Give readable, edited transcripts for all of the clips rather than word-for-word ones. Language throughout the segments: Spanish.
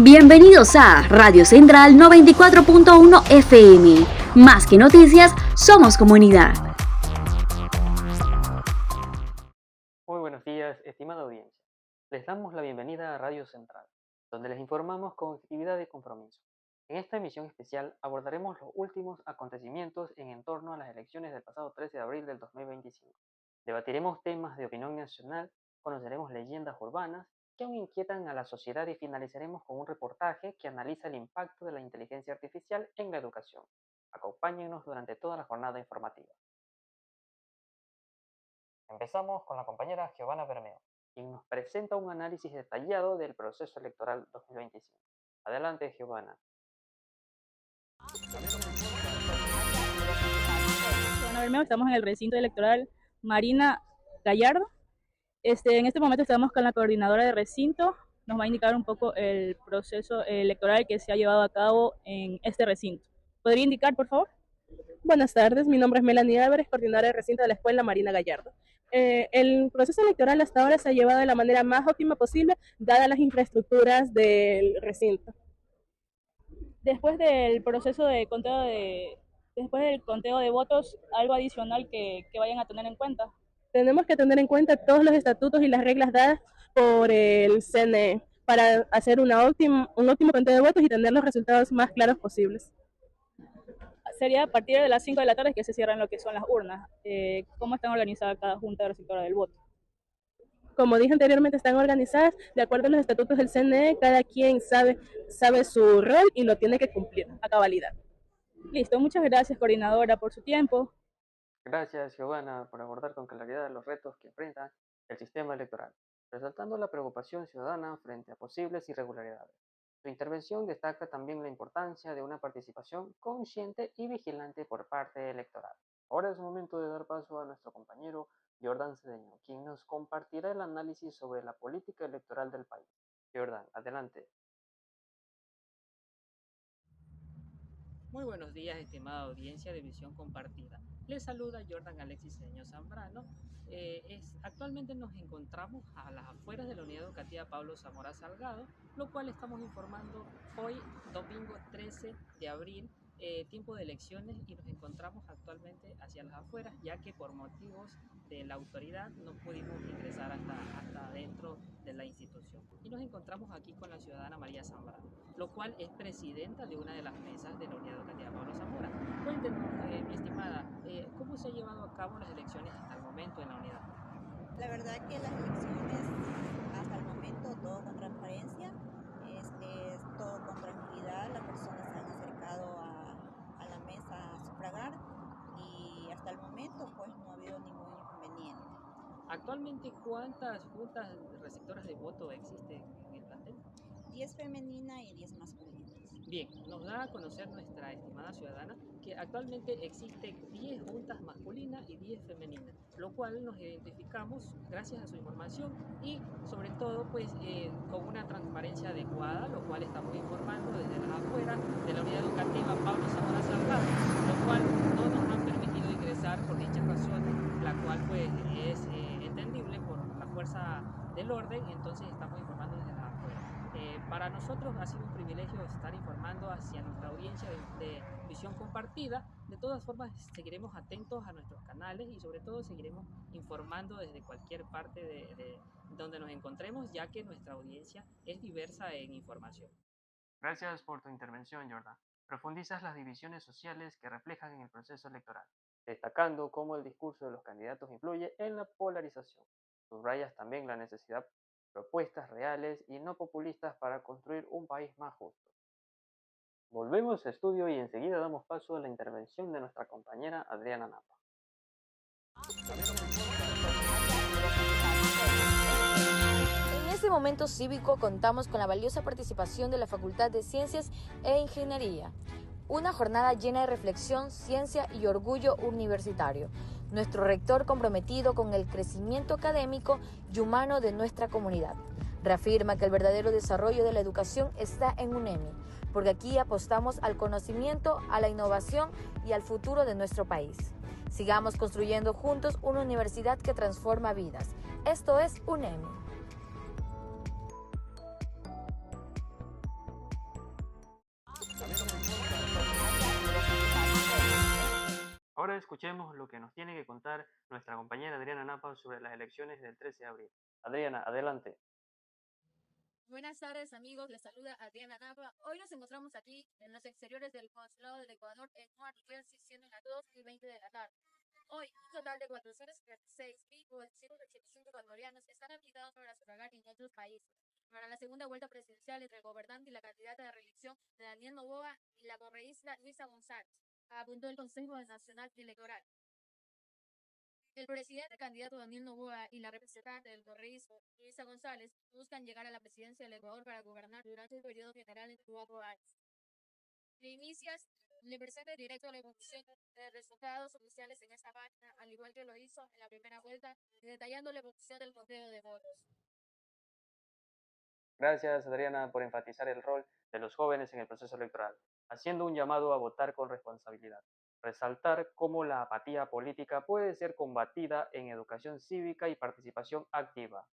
Bienvenidos a Radio Central 94.1 FM. Más que noticias, somos comunidad. Muy buenos días, estimada audiencia. Les damos la bienvenida a Radio Central, donde les informamos con objetividad y compromiso. En esta emisión especial abordaremos los últimos acontecimientos en torno a las elecciones del pasado 13 de abril del 2025. Debatiremos temas de opinión nacional, conoceremos leyendas urbanas que aún inquietan a la sociedad y finalizaremos con un reportaje que analiza el impacto de la inteligencia artificial en la educación. Acompáñenos durante toda la jornada informativa. Empezamos con la compañera Giovanna Bermeo, quien nos presenta un análisis detallado del proceso electoral 2025. Adelante, Giovanna. Giovanna Bermeo, estamos en el recinto electoral Marina Gallardo. En este momento estamos con la coordinadora de recinto, nos va a indicar un poco el proceso electoral que se ha llevado a cabo en este recinto. ¿Podría indicar, por favor? Buenas tardes, mi nombre es Melanie Álvarez, coordinadora de recinto de la Escuela Marina Gallardo. El proceso electoral hasta ahora se ha llevado de la manera más óptima posible, dadas las infraestructuras del recinto. Después del proceso de conteo después del conteo de votos, ¿algo adicional que vayan a tener en cuenta? Tenemos que tener en cuenta todos los estatutos y las reglas dadas por el CNE para hacer un óptimo conteo de votos y tener los resultados más claros posibles. Sería a partir de las 5 de la tarde que se cierran lo que son las urnas. ¿Cómo están organizadas cada junta receptora del voto? Como dije anteriormente, están organizadas de acuerdo a los estatutos del CNE, cada quien sabe su rol y lo tiene que cumplir a cabalidad. Listo, muchas gracias, coordinadora, por su tiempo. Gracias, Giovanna, por abordar con claridad los retos que enfrenta el sistema electoral, resaltando la preocupación ciudadana frente a posibles irregularidades. Su intervención destaca también la importancia de una participación consciente y vigilante por parte electoral. Ahora es momento de dar paso a nuestro compañero Jordan Cedeño, quien nos compartirá el análisis sobre la política electoral del país. Jordan, adelante. Muy buenos días, estimada audiencia de Visión Compartida. Les saluda Jordan Alexis Cedeño Zambrano. Actualmente nos encontramos a las afueras de la Unidad Educativa Pablo Zamora Salgado, lo cual estamos informando hoy, domingo 13 de abril, tiempo de elecciones, y nos encontramos actualmente hacia las afueras, ya que por motivos de la autoridad no pudimos ingresar hasta dentro de la institución. Y nos encontramos aquí con la ciudadana María Zambrano, lo cual es presidenta de una de las mesas de la Unidad Educativa Pablo Zamora. Cuéntenos, mi estimada, ¿cómo se han llevado a cabo las elecciones hasta el momento en la unidad? La verdad que las elecciones hasta el momento todo con transparencia, todo con tranquilidad, las personas se han acercado a la mesa a sufragar y hasta el momento pues no ha habido ningún inconveniente. Actualmente, ¿cuántas juntas receptoras de voto existen en el plantel? 10 femeninas y 10 masculinas. Bien, nos da a conocer nuestra estimada ciudadana que actualmente existen 10 juntas masculinas y 10 femeninas, lo cual nos identificamos gracias a su información y sobre todo pues con una transparencia adecuada, lo cual estamos informando desde las afueras de la Unidad Educativa Pablo Zamora Salgado, lo cual no nos han permitido ingresar por dichas razones, la cual pues es entendible por la fuerza del orden, entonces estamos informando desde las afueras. Para nosotros ha sido un privilegio estar informando hacia nuestra audiencia de Visión Compartida. De todas formas, seguiremos atentos a nuestros canales y sobre todo seguiremos informando desde cualquier parte de donde nos encontremos, ya que nuestra audiencia es diversa en información. Gracias por tu intervención, Jordan. Profundizas las divisiones sociales que reflejan en el proceso electoral, destacando cómo el discurso de los candidatos influye en la polarización. Subrayas también la necesidad de propuestas reales y no populistas para construir un país más justo. Volvemos a estudio y enseguida damos paso a la intervención de nuestra compañera Adriana Napa. En este momento cívico contamos con la valiosa participación de la Facultad de Ciencias e Ingeniería. Una jornada llena de reflexión, ciencia y orgullo universitario. Nuestro rector comprometido con el crecimiento académico y humano de nuestra comunidad. Reafirma que el verdadero desarrollo de la educación está en UNEMI, porque aquí apostamos al conocimiento, a la innovación y al futuro de nuestro país. Sigamos construyendo juntos una universidad que transforma vidas. Esto es UNEMI. Ahora escuchemos lo que nos tiene que contar nuestra compañera Adriana Napa sobre las elecciones del 13 de abril. Adriana, adelante. Buenas tardes amigos, les saluda Adriana Nava. Hoy nos encontramos aquí en los exteriores del Consulado del Ecuador en Newark, New Jersey, siendo las 2:20 de la tarde. Hoy, un total de 436.985 ecuatorianos están habilitados para sufragar en otros países para la segunda vuelta presidencial entre el gobernante y la candidata de reelección de Daniel Noboa y la correísta Luisa González, apuntó el Consejo Nacional Electoral. El presidente candidato Daniel Noboa y la representante del correísmo Luisa González buscan llegar a la presidencia del Ecuador para gobernar durante un periodo general de 4 años. Primicias le presenta directo la evolución de resultados oficiales en esta página, al igual que lo hizo en la primera vuelta, detallando la evolución del conteo de votos. Gracias, Adriana, por enfatizar el rol de los jóvenes en el proceso electoral, haciendo un llamado a votar con responsabilidad. Resaltar cómo la apatía política puede ser combatida en educación cívica y participación activa.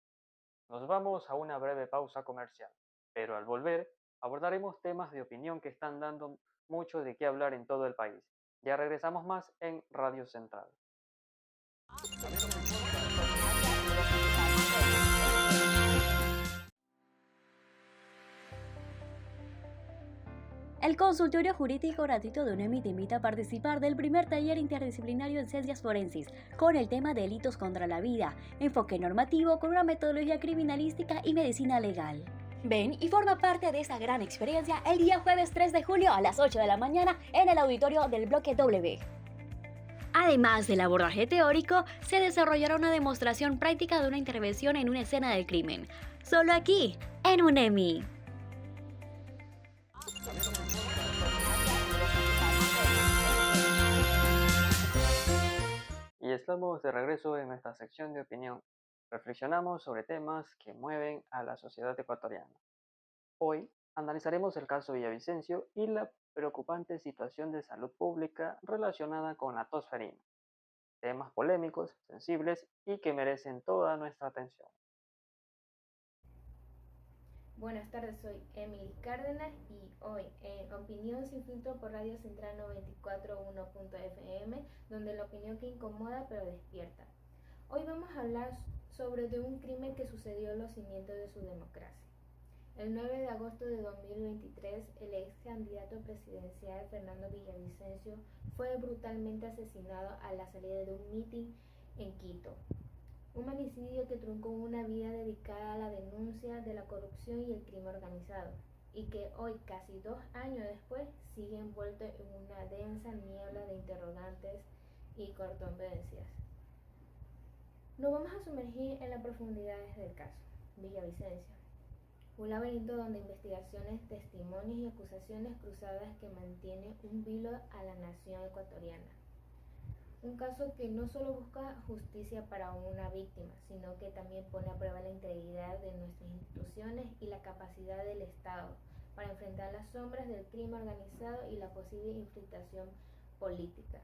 Nos vamos a una breve pausa comercial, pero al volver abordaremos temas de opinión que están dando mucho de qué hablar en todo el país. Ya regresamos más en Radio Central. El consultorio jurídico gratuito de UNEMI te invita a participar del primer taller interdisciplinario en ciencias forenses con el tema Delitos contra la vida, enfoque normativo con una metodología criminalística y medicina legal. Ven y forma parte de esta gran experiencia el día jueves 3 de julio a las 8 de la mañana en el auditorio del Bloque W. Además del abordaje teórico, se desarrollará una demostración práctica de una intervención en una escena del crimen. Solo aquí, en UNEMI. Y estamos de regreso en nuestra sección de opinión. Reflexionamos sobre temas que mueven a la sociedad ecuatoriana. Hoy analizaremos el caso Villavicencio y la preocupante situación de salud pública relacionada con la tosferina. Temas polémicos, sensibles y que merecen toda nuestra atención. Buenas tardes, soy Emily Cárdenas y hoy en Opinión Sin Filtro por Radio Central 94.1.fm, donde la opinión que incomoda pero despierta. Hoy vamos a hablar sobre un crimen que sucedió en los cimientos de su democracia. El 9 de agosto de 2023, el ex candidato presidencial Fernando Villavicencio fue brutalmente asesinado a la salida de un mitin en Quito. Un magnicidio que truncó una vida dedicada a la denuncia de la corrupción y el crimen organizado, y que hoy, casi 2 años después, sigue envuelto en una densa niebla de interrogantes y controversias. Nos vamos a sumergir en las profundidades del caso Villavicencio, un laberinto donde investigaciones, testimonios y acusaciones cruzadas que mantiene un vilo a la nación ecuatoriana. Un caso que no solo busca justicia para una víctima, sino que también pone a prueba la integridad de nuestras instituciones y la capacidad del Estado para enfrentar las sombras del crimen organizado y la posible infiltración política.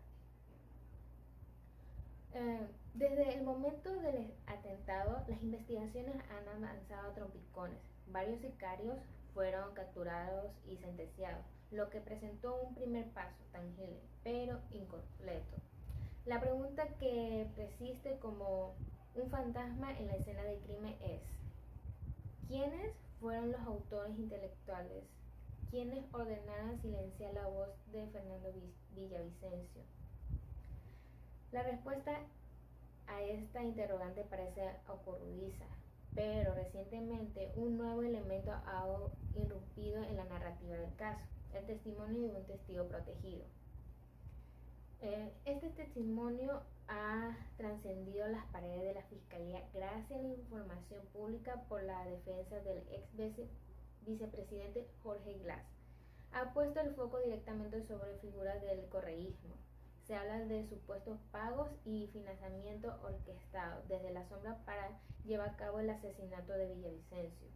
Desde el momento del atentado, las investigaciones han avanzado a trompicones. Varios sicarios fueron capturados y sentenciados, lo que presentó un primer paso tangible, pero incompleto. La pregunta que persiste como un fantasma en la escena del crimen es: ¿quiénes fueron los autores intelectuales? ¿Quiénes ordenaron silenciar la voz de Fernando Villavicencio? La respuesta a esta interrogante parece ocurridiza, pero recientemente un nuevo elemento ha irrumpido en la narrativa del caso: el testimonio de un testigo protegido. Este testimonio ha trascendido las paredes de la Fiscalía gracias a la información pública por la defensa del ex vicepresidente Jorge Glass. Ha puesto el foco directamente sobre figuras del correísmo. Se habla de supuestos pagos y financiamiento orquestado desde la sombra para llevar a cabo el asesinato de Villavicencio.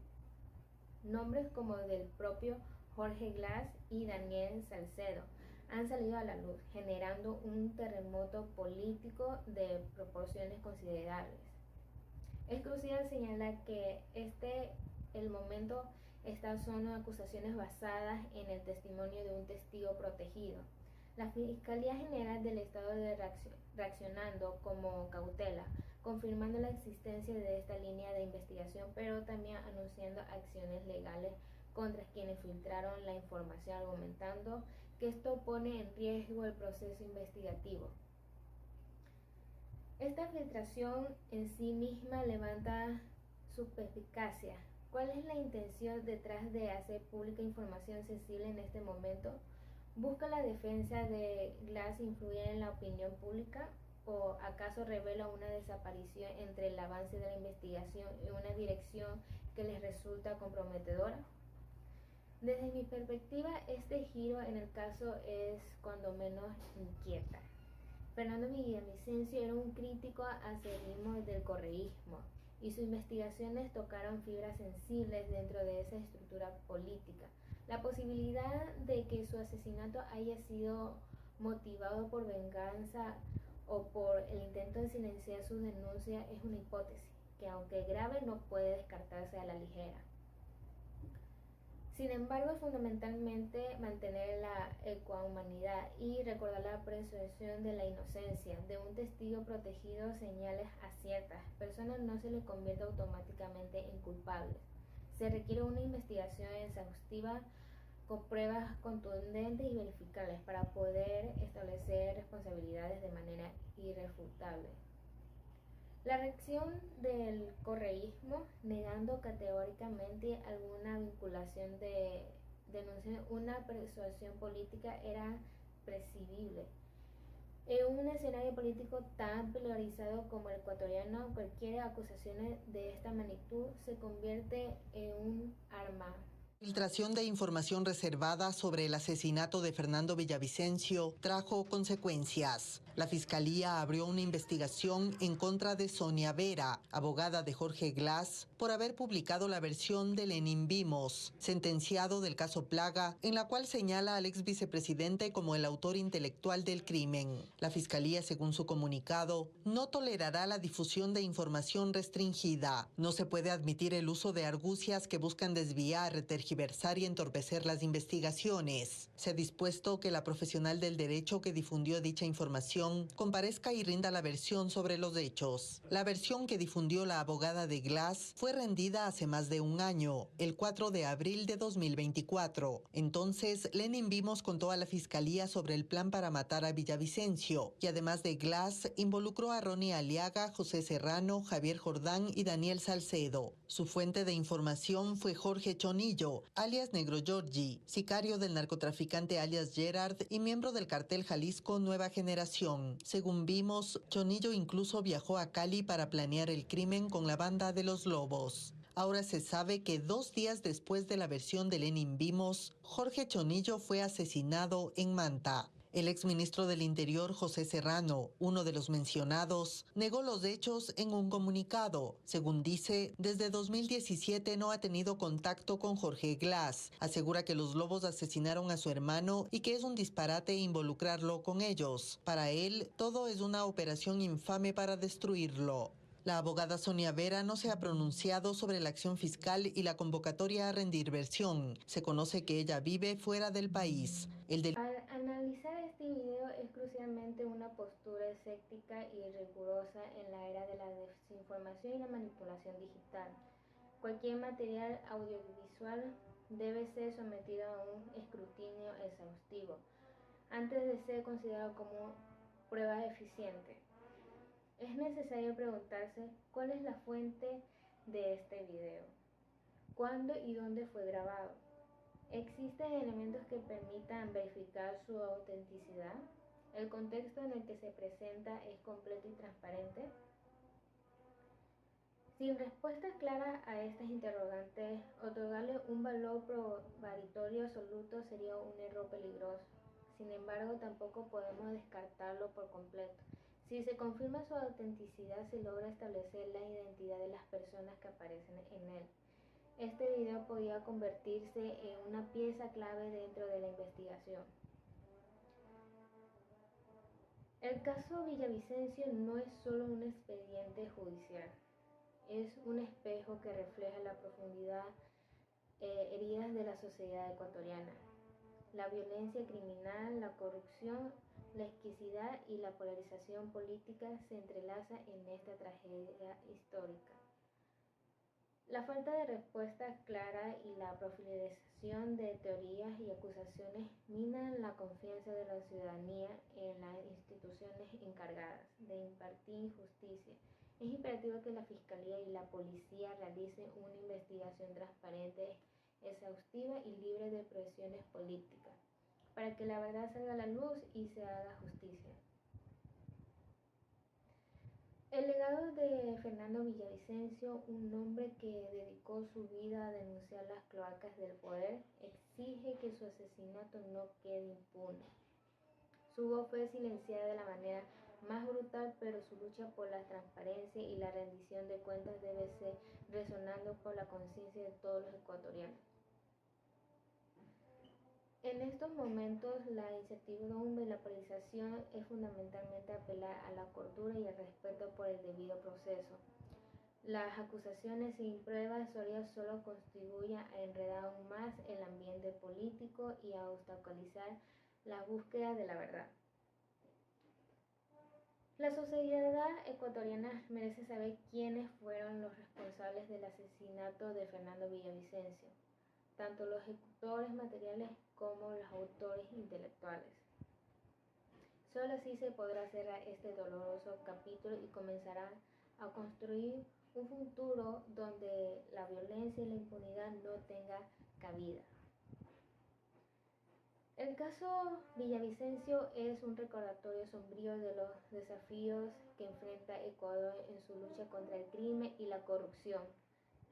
Nombres como del propio Jorge Glass y Daniel Salcedo han salido a la luz, generando un terremoto político de proporciones considerables. Es crucial señalar que el momento estas son acusaciones basadas en el testimonio de un testigo protegido. La Fiscalía General del Estado de reaccionando como cautela, confirmando la existencia de esta línea de investigación, pero también anunciando acciones legales contra quienes filtraron la información, argumentando que esto pone en riesgo el proceso investigativo. Esta filtración en sí misma levanta suspicacia. ¿Cuál es la intención detrás de hacer pública información sensible en este momento? ¿Busca la defensa de Glass influir en la opinión pública? ¿O acaso revela una desaparición entre el avance de la investigación y una dirección que les resulta comprometedora? Desde mi perspectiva, este giro en el caso es cuando menos inquieta. Fernando Villavicencio era un crítico acérrimo del correísmo y sus investigaciones tocaron fibras sensibles dentro de esa estructura política. La posibilidad de que su asesinato haya sido motivado por venganza o por el intento de silenciar sus denuncias es una hipótesis que, aunque grave, no puede descartarse a la ligera. Sin embargo, es fundamentalmente mantener la ecuanimidad y recordar la presunción de la inocencia de un testigo protegido. Señales a ciertas personas no se les convierte automáticamente en culpables. Se requiere una investigación exhaustiva con pruebas contundentes y verificables para poder establecer responsabilidades de manera irrefutable. La reacción del correísmo, negando categóricamente alguna vinculación de denunciar una persuasión política, era previsible. En un escenario político tan polarizado como el ecuatoriano, cualquier acusación de esta magnitud se convierte en un arma. Filtración de información reservada sobre el asesinato de Fernando Villavicencio trajo consecuencias. La Fiscalía abrió una investigación en contra de Sonia Vera, abogada de Jorge Glass, por haber publicado la versión de Lenin Vimos, sentenciado del caso Plaga, en la cual señala al ex vicepresidente como el autor intelectual del crimen. La Fiscalía, según su comunicado, no tolerará la difusión de información restringida. No se puede admitir el uso de argucias que buscan desviar, tergiversar y entorpecer las investigaciones. Se ha dispuesto que la profesional del derecho que difundió dicha información comparezca y rinda la versión sobre los hechos. La versión que difundió la abogada de Glass fue rendida hace más de un año, el 4 de abril de 2024. Entonces, Lenin Vimos contó a la Fiscalía sobre el plan para matar a Villavicencio y, además de Glass, involucró a Ronnie Aliaga, José Serrano, Javier Jordán y Daniel Salcedo. Su fuente de información fue Jorge Chonillo, alias Negro Giorgi, sicario del narcotraficante alias Gerard y miembro del cartel Jalisco Nueva Generación. Según Vimos, Chonillo incluso viajó a Cali para planear el crimen con la banda de los Lobos. Ahora se sabe que 2 días después de la versión de Lenin Vimos, Jorge Chonillo fue asesinado en Manta. El exministro del Interior, José Serrano, uno de los mencionados, negó los hechos en un comunicado. Según dice, desde 2017 no ha tenido contacto con Jorge Glass. Asegura que los Lobos asesinaron a su hermano y que es un disparate involucrarlo con ellos. Para él, todo es una operación infame para destruirlo. La abogada Sonia Vera no se ha pronunciado sobre la acción fiscal y la convocatoria a rendir versión. Se conoce que ella vive fuera del país. Al analizar este video es crucialmente una postura escéptica y rigurosa en la era de la desinformación y la manipulación digital. Cualquier material audiovisual debe ser sometido a un escrutinio exhaustivo antes de ser considerado como prueba eficiente. Es necesario preguntarse cuál es la fuente de este video, cuándo y dónde fue grabado. ¿Existen elementos que permitan verificar su autenticidad? ¿El contexto en el que se presenta es completo y transparente? Sin respuestas claras a estas interrogantes, otorgarle un valor probatorio absoluto sería un error peligroso. Sin embargo, tampoco podemos descartarlo por completo. Si se confirma su autenticidad, se logra establecer la identidad de las personas que aparecen en él. Este video podría convertirse en una pieza clave dentro de la investigación. El caso Villavicencio no es solo un expediente judicial, es un espejo que refleja la profundidad heridas de la sociedad ecuatoriana. la violencia criminal, la corrupción, la exquisitez y la polarización política se entrelazan en esta tragedia histórica. La falta de respuesta clara y la proliferación de teorías y acusaciones minan la confianza de la ciudadanía en las instituciones encargadas de impartir justicia. Es imperativo que la Fiscalía y la Policía realicen una investigación transparente, exhaustiva y libre de presiones políticas, para que la verdad salga a la luz y se haga justicia. El legado de Fernando Villavicencio, un hombre que dedicó su vida a denunciar las cloacas del poder, exige que su asesinato no quede impune. Su voz fue silenciada de la manera más brutal, pero su lucha por la transparencia y la rendición de cuentas debe ser resonando por la conciencia de todos los ecuatorianos. En estos momentos, la incertidumbre y la polarización es fundamentalmente apelar a la cordura y el respeto por el debido proceso. Las acusaciones sin pruebas sólidas solo contribuyen a enredar aún más el ambiente político y a obstaculizar la búsqueda de la verdad. La sociedad ecuatoriana merece saber quiénes fueron los responsables del asesinato de Fernando Villavicencio, tanto los ejecutores materiales como los autores intelectuales. Solo así se podrá cerrar este doloroso capítulo y comenzará a construir un futuro donde la violencia y la impunidad no tengan cabida. El caso Villavicencio es un recordatorio sombrío de los desafíos que enfrenta Ecuador en su lucha contra el crimen y la corrupción.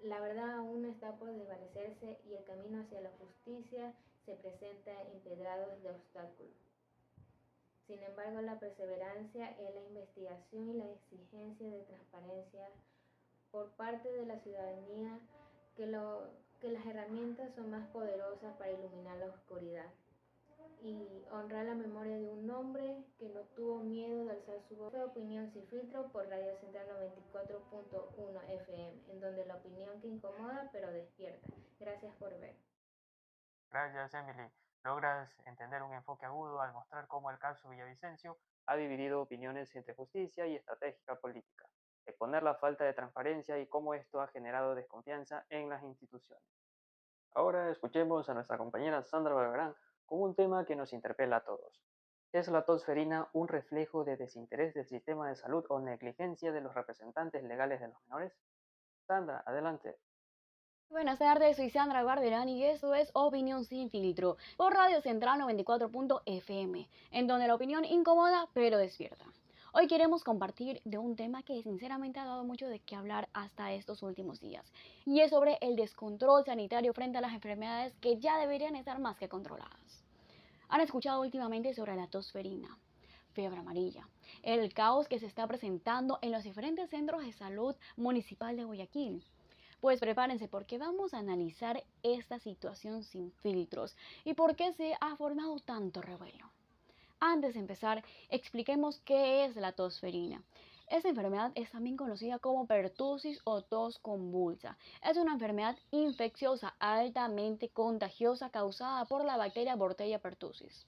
La verdad aún está por desvanecerse y el camino hacia la justicia se presenta empedrado de obstáculos. Sin embargo, la perseverancia en la investigación y la exigencia de transparencia por parte de la ciudadanía que las herramientas son más poderosas para iluminar la oscuridad y honrar la memoria de un hombre que no tuvo miedo de alzar su voz. Fue Opinión Sin Filtro por Radio Central 94.1 FM, en donde la opinión que incomoda pero despierta. Gracias por ver. Gracias, Emily. Logras entender un enfoque agudo al mostrar cómo el caso Villavicencio ha dividido opiniones entre justicia y estrategia política, exponer la falta de transparencia y cómo esto ha generado desconfianza en las instituciones. Ahora escuchemos a nuestra compañera Sandra Barberán con un tema que nos interpela a todos. ¿Es la tosferina un reflejo de desinterés del sistema de salud o negligencia de los representantes legales de los menores? Sandra, adelante. Buenas tardes, soy Sandra Barberán y eso es Opinión Sin Filtro por Radio Central 94.fm, en donde la opinión incomoda pero despierta. Hoy queremos compartir de un tema que sinceramente ha dado mucho de qué hablar hasta estos últimos días, y es sobre el descontrol sanitario frente a las enfermedades que ya deberían estar más que controladas. Han escuchado últimamente sobre la tosferina, fiebre amarilla, el caos que se está presentando en los diferentes centros de salud municipal de Guayaquil. Pues prepárense porque vamos a analizar esta situación sin filtros y por qué se ha formado tanto revuelo. Antes de empezar, expliquemos qué es la tosferina. Esta enfermedad es también conocida como pertusis o tos convulsa. Es una enfermedad infecciosa altamente contagiosa causada por la bacteria Bordetella pertussis.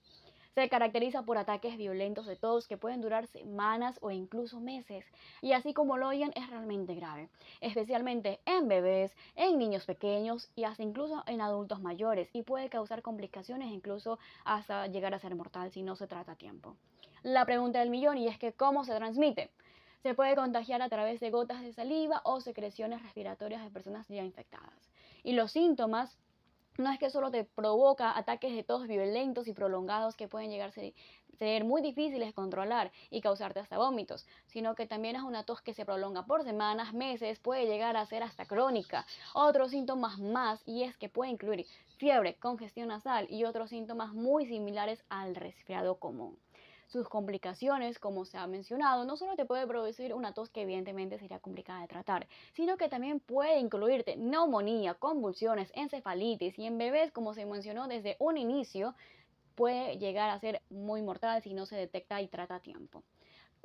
Se caracteriza por ataques violentos de tos que pueden durar semanas o incluso meses, y así como lo oyen es realmente grave, especialmente en bebés, en niños pequeños y hasta incluso en adultos mayores, y puede causar complicaciones incluso hasta llegar a ser mortal si no se trata a tiempo. La pregunta del millón y es que ¿cómo se transmite? Se puede contagiar a través de gotas de saliva o secreciones respiratorias de personas ya infectadas. Y los síntomas no es que solo te provoca ataques de tos violentos y prolongados que pueden llegar a ser muy difíciles de controlar y causarte hasta vómitos, sino que también es una tos que se prolonga por semanas, meses, puede llegar a ser hasta crónica. Otros síntomas más, y es que puede incluir fiebre, congestión nasal y otros síntomas muy similares al resfriado común. Sus complicaciones, como se ha mencionado, no solo te puede producir una tos que evidentemente sería complicada de tratar, sino que también puede incluirte neumonía, convulsiones, encefalitis y en bebés, como se mencionó desde un inicio, puede llegar a ser muy mortal si no se detecta y trata a tiempo.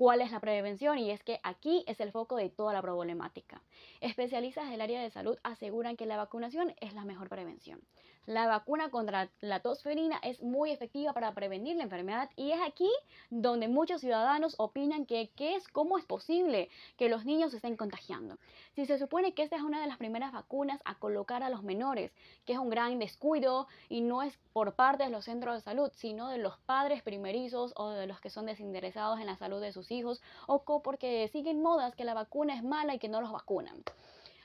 ¿Cuál es la prevención? Y es que aquí es el foco de toda la problemática. Especialistas del área de salud aseguran que la vacunación es la mejor prevención. La vacuna contra la tos felina es muy efectiva para prevenir la enfermedad y es aquí donde muchos ciudadanos opinan que cómo es posible que los niños se estén contagiando. Si se supone que esta es una de las primeras vacunas a colocar a los menores, que es un gran descuido y no es por parte de los centros de salud, sino de los padres primerizos o de los que son desinteresados en la salud de sus hijos o porque siguen modas que la vacuna es mala y que no los vacunan.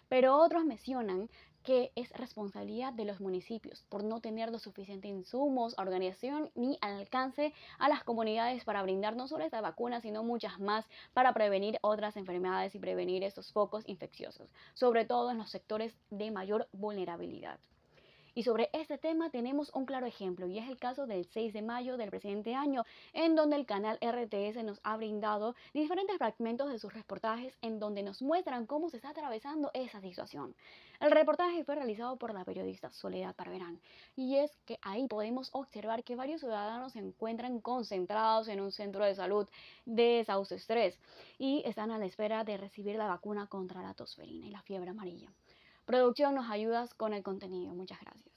Pero otros mencionan que es responsabilidad de los municipios por no tener los suficientes insumos, organización ni alcance a las comunidades para brindar no solo esta vacuna, sino muchas más para prevenir otras enfermedades y prevenir estos focos infecciosos, sobre todo en los sectores de mayor vulnerabilidad. Y sobre este tema tenemos un claro ejemplo y es el caso del 6 de mayo del presente año, en donde el canal RTS nos ha brindado diferentes fragmentos de sus reportajes en donde nos muestran cómo se está atravesando esa situación. El reportaje fue realizado por la periodista Soledad Barberán y es que ahí podemos observar que varios ciudadanos se encuentran concentrados en un centro de salud de Sauce 3 y están a la espera de recibir la vacuna contra la tos felina y la fiebre amarilla. Producción, nos ayudas con el contenido. Muchas gracias.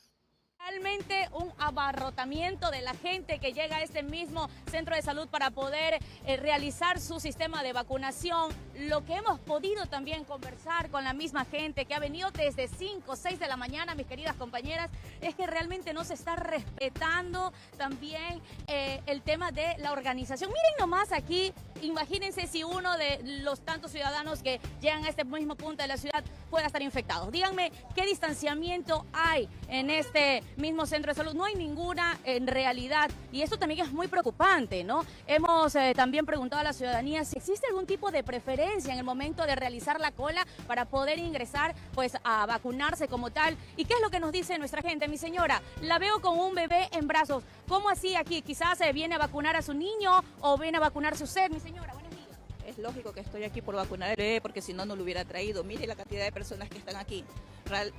Realmente un abarrotamiento de la gente que llega a este mismo centro de salud para poder realizar su sistema de vacunación. Lo que hemos podido también conversar con la misma gente que ha venido desde 5 o 6 de la mañana, mis queridas compañeras, es que realmente no se está respetando también el tema de la organización. Miren nomás aquí, imagínense si uno de los tantos ciudadanos que llegan a este mismo punto de la ciudad pueda estar infectado. Díganme, ¿qué distanciamiento hay en este mismo centro de salud? No hay ninguna en realidad y esto también es muy preocupante, ¿no? Hemos también preguntado a la ciudadanía si existe algún tipo de preferencia en el momento de realizar la cola para poder ingresar pues a vacunarse como tal. ¿Y qué es lo que nos dice nuestra gente? Mi señora, la veo con un bebé en brazos. ¿Cómo así aquí? Quizás viene a vacunar a su niño o viene a vacunarse usted, mi señora. Buenos días. Es lógico que estoy aquí por vacunar al bebé porque si no, no lo hubiera traído. Mire la cantidad de personas que están aquí.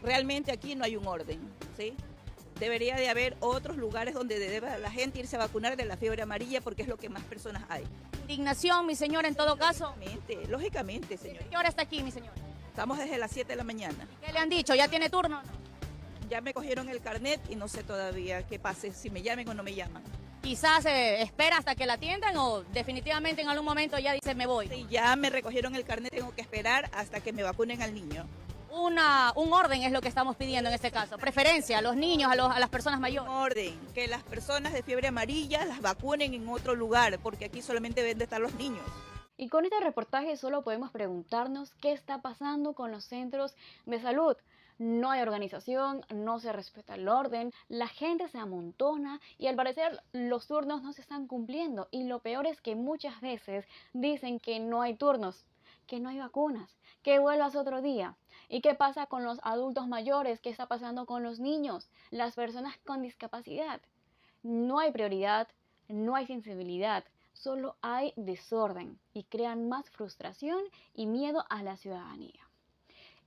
Realmente aquí no hay un orden, ¿sí? Debería de haber otros lugares donde deba la gente irse a vacunar de la fiebre amarilla porque es lo que más personas hay. Indignación, mi señora, en todo caso. Lógicamente, señora. ¿Qué hora está aquí, mi señora? Estamos desde las 7 de la mañana. ¿Qué le han dicho? ¿Ya tiene turno? Ya me cogieron el carnet y no sé todavía qué pase, si me llamen o no me llaman. Quizás espera hasta que la atiendan o definitivamente en algún momento ya dice me voy. Sí, ya me recogieron el carnet, tengo que esperar hasta que me vacunen al niño. Un orden es lo que estamos pidiendo en este caso, preferencia a los niños, a las personas mayores. Un orden, que las personas de fiebre amarilla las vacunen en otro lugar, porque aquí solamente deben de estar los niños. Y con este reportaje solo podemos preguntarnos qué está pasando con los centros de salud. No hay organización, no se respeta el orden, la gente se amontona y al parecer los turnos no se están cumpliendo. Y lo peor es que muchas veces dicen que no hay turnos, que no hay vacunas, que vuelvas otro día. ¿Y qué pasa con los adultos mayores? ¿Qué está pasando con los niños? Las personas con discapacidad. No hay prioridad, no hay sensibilidad, solo hay desorden y crean más frustración y miedo a la ciudadanía.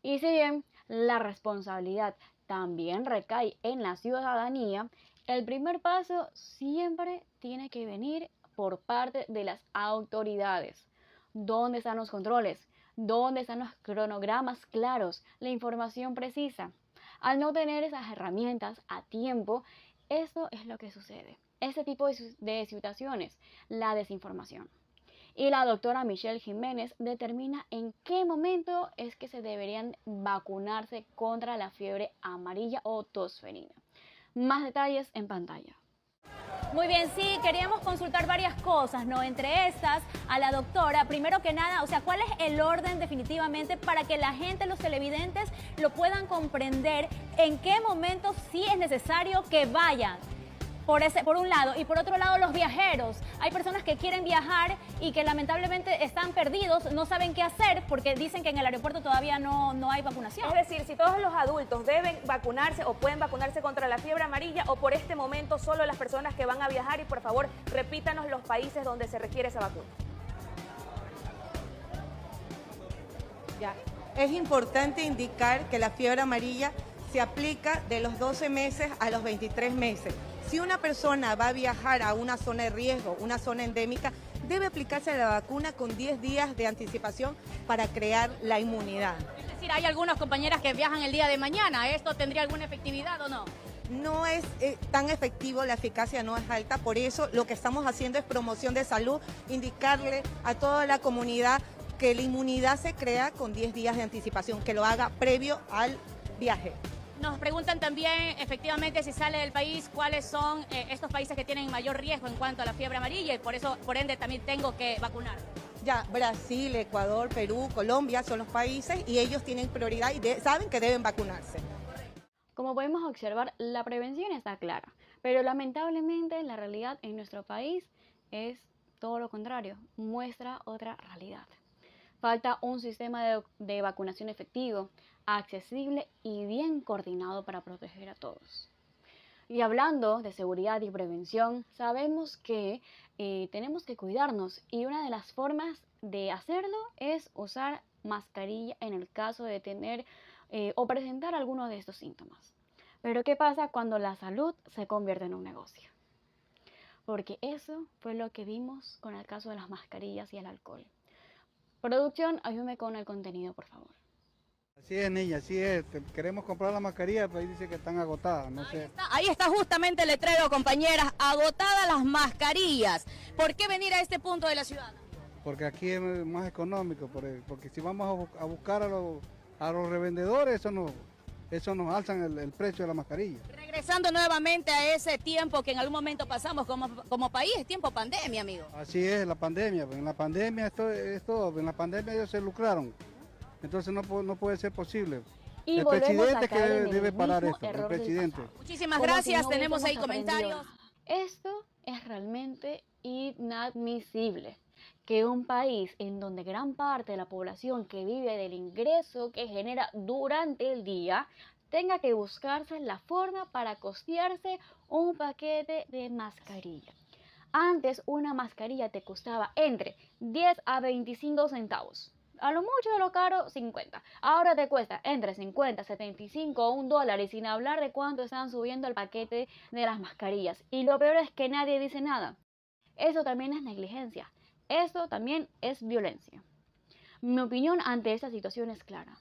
Y si bien la responsabilidad también recae en la ciudadanía, el primer paso siempre tiene que venir por parte de las autoridades. ¿Dónde están los controles? ¿Dónde están los cronogramas claros? La información precisa. Al no tener esas herramientas a tiempo, eso es lo que sucede. Ese tipo de situaciones, la desinformación. Y la doctora Michelle Jiménez determina en qué momento es que se deberían vacunarse contra la fiebre amarilla o tos felina. Más detalles en pantalla. Muy bien, sí, queríamos consultar varias cosas, ¿no? Entre estas, a la doctora, primero que nada, o sea, ¿cuál es el orden definitivamente para que la gente, los televidentes, lo puedan comprender en qué momento sí es necesario que vayan? Por un lado, y por otro lado los viajeros. Hay personas que quieren viajar y que lamentablemente están perdidos, no saben qué hacer porque dicen que en el aeropuerto todavía no hay vacunación. Es decir, si todos los adultos deben vacunarse o pueden vacunarse contra la fiebre amarilla o por este momento solo las personas que van a viajar y por favor repítanos los países donde se requiere esa vacuna. Ya. Es importante indicar que la fiebre amarilla se aplica de los 12 meses a los 23 meses. Si una persona va a viajar a una zona de riesgo, una zona endémica, debe aplicarse la vacuna con 10 días de anticipación para crear la inmunidad. Es decir, hay algunas compañeras que viajan el día de mañana. ¿Esto tendría alguna efectividad o no? No es tan efectivo, la eficacia no es alta, por eso lo que estamos haciendo es promoción de salud, indicarle a toda la comunidad que la inmunidad se crea con 10 días de anticipación, que lo haga previo al viaje. Nos preguntan también, efectivamente, si sale del país, cuáles son estos países que tienen mayor riesgo en cuanto a la fiebre amarilla y por ende también tengo que vacunar. Ya, Brasil, Ecuador, Perú, Colombia son los países y ellos tienen prioridad y saben que deben vacunarse. Como podemos observar, la prevención está clara, pero lamentablemente la realidad en nuestro país es todo lo contrario, muestra otra realidad. Falta un sistema de vacunación efectivo, accesible y bien coordinado para proteger a todos. Y hablando de seguridad y prevención, sabemos que tenemos que cuidarnos y una de las formas de hacerlo es usar mascarilla en el caso de tener o presentar alguno de estos síntomas. Pero ¿qué pasa cuando la salud se convierte en un negocio? Porque eso fue lo que vimos con el caso de las mascarillas y el alcohol. Producción, ayúdame con el contenido, por favor. Así es, niña, así es. Queremos comprar la mascarilla, pero ahí dice que están agotadas, no sé. Ahí está justamente el letrero, compañeras, agotadas las mascarillas. ¿Por qué venir a este punto de la ciudad? Porque aquí es más económico, porque si vamos a buscar a los revendedores, eso nos alzan el precio de la mascarilla. Regresando nuevamente a ese tiempo que en algún momento pasamos como país, es tiempo pandemia, amigo. Así es, la pandemia. En la pandemia es todo. En la pandemia ellos se lucraron. Entonces no puede ser posible. Y el presidente que debe parar esto, el presidente. Muchísimas gracias, tenemos ahí comentarios. Esto es realmente inadmisible. Que un país en donde gran parte de la población que vive del ingreso que genera durante el día tenga que buscarse la forma para costearse un paquete de mascarilla. Antes una mascarilla te costaba entre 10 a 25 centavos. A lo mucho de lo caro, 50. Ahora te cuesta entre 50, 75 o $1 y sin hablar de cuánto están subiendo el paquete de las mascarillas. Y lo peor es que nadie dice nada. Eso también es negligencia. Esto también es violencia. Mi opinión ante esta situación es clara.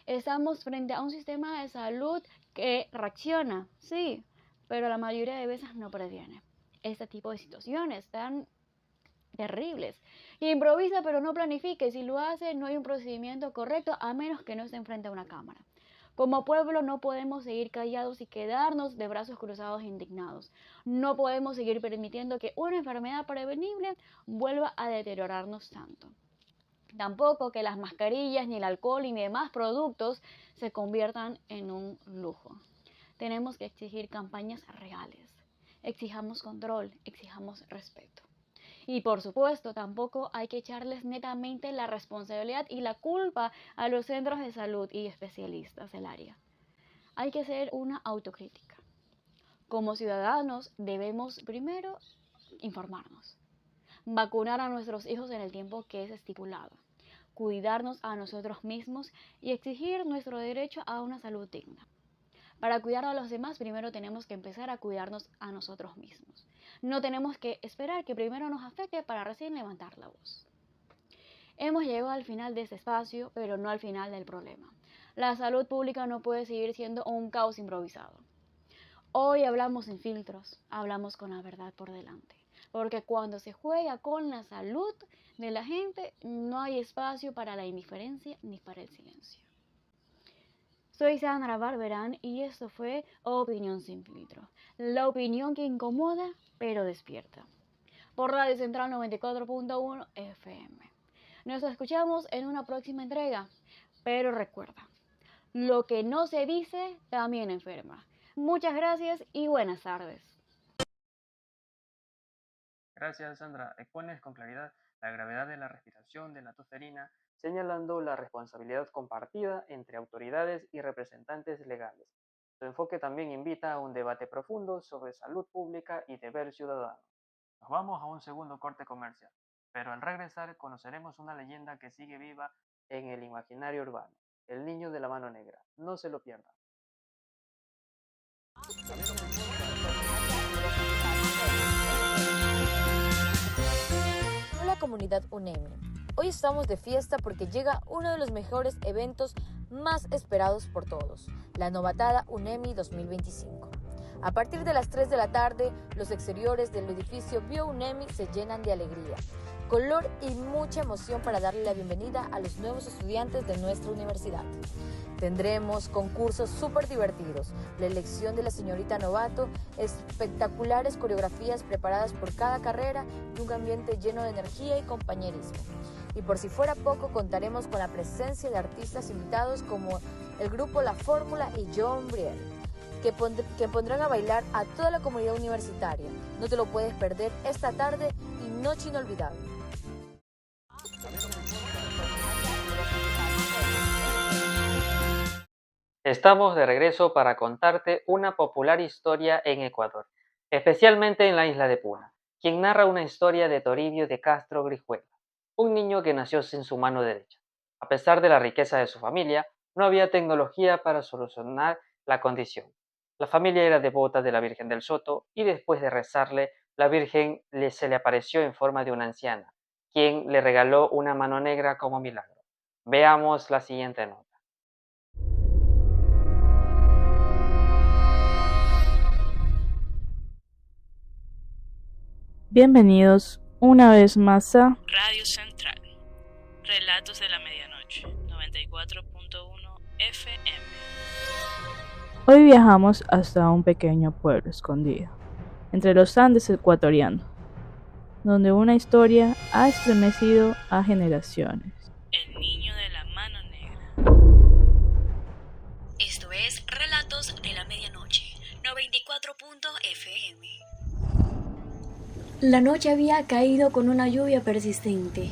Estamos frente a un sistema de salud que reacciona, sí, pero la mayoría de veces no previene este tipo de situaciones tan terribles. Improvisa pero no planifica y si lo hace no hay un procedimiento correcto a menos que no esté frente a una cámara. Como pueblo no podemos seguir callados y quedarnos de brazos cruzados e indignados. No podemos seguir permitiendo que una enfermedad prevenible vuelva a deteriorarnos tanto. Tampoco que las mascarillas, ni el alcohol, ni demás productos se conviertan en un lujo. Tenemos que exigir campañas reales. Exijamos control, exijamos respeto. Y por supuesto, tampoco hay que echarles netamente la responsabilidad y la culpa a los centros de salud y especialistas del área. Hay que hacer una autocrítica. Como ciudadanos debemos primero informarnos, vacunar a nuestros hijos en el tiempo que es estipulado, cuidarnos a nosotros mismos y exigir nuestro derecho a una salud digna. Para cuidar a los demás, primero tenemos que empezar a cuidarnos a nosotros mismos. No tenemos que esperar que primero nos afecte para recién levantar la voz. Hemos llegado al final de este espacio, pero no al final del problema. La salud pública no puede seguir siendo un caos improvisado. Hoy hablamos sin filtros, hablamos con la verdad por delante. Porque cuando se juega con la salud de la gente, no hay espacio para la indiferencia ni para el silencio. Soy Sandra Barberán y esto fue Opinión Sin Filtro. La opinión que incomoda, pero despierta. Por Radio Central 94.1 FM. Nos escuchamos en una próxima entrega. Pero recuerda, lo que no se dice también enferma. Muchas gracias y buenas tardes. Gracias, Sandra. Expones con claridad la gravedad de la respiración de la tosferina, señalando la responsabilidad compartida entre autoridades y representantes legales. Su enfoque también invita a un debate profundo sobre salud pública y deber ciudadano. Nos vamos a un segundo corte comercial, pero al regresar conoceremos una leyenda que sigue viva en el imaginario urbano, el niño de la mano negra. No se lo pierdan. comunidad UNEMI. Hoy estamos de fiesta porque llega uno de los mejores eventos más esperados por todos, la novatada UNEMI 2025. A partir de las 3 de la tarde, los exteriores del edificio BioUNEMI se llenan de alegría, color y mucha emoción para darle la bienvenida a los nuevos estudiantes de nuestra universidad. Tendremos concursos súper divertidos, la elección de la señorita novato, espectaculares coreografías preparadas por cada carrera y un ambiente lleno de energía y compañerismo. Y por si fuera poco, contaremos con la presencia de artistas invitados como el grupo La Fórmula y John Briel, que pondrán a bailar a toda la comunidad universitaria. No te lo puedes perder esta tarde y noche inolvidable. Estamos de regreso para contarte una popular historia en Ecuador, especialmente en la isla de Puna, quien narra una historia de Toribio de Castro Brijuela, un niño que nació sin su mano derecha. A pesar de la riqueza de su familia, no había tecnología para solucionar la condición. La familia era devota de la Virgen del Soto y después de rezarle, la Virgen se le apareció en forma de una anciana, quien le regaló una mano negra como milagro. Veamos la siguiente nota. Bienvenidos una vez más a Radio Central, Relatos de la Medianoche, 94.1 FM. Hoy viajamos hasta un pequeño pueblo escondido, entre los Andes ecuatorianos, donde una historia ha estremecido a generaciones. El niño de la mano negra. Esto es Relatos de la Medianoche, 94.fm. La noche había caído con una lluvia persistente,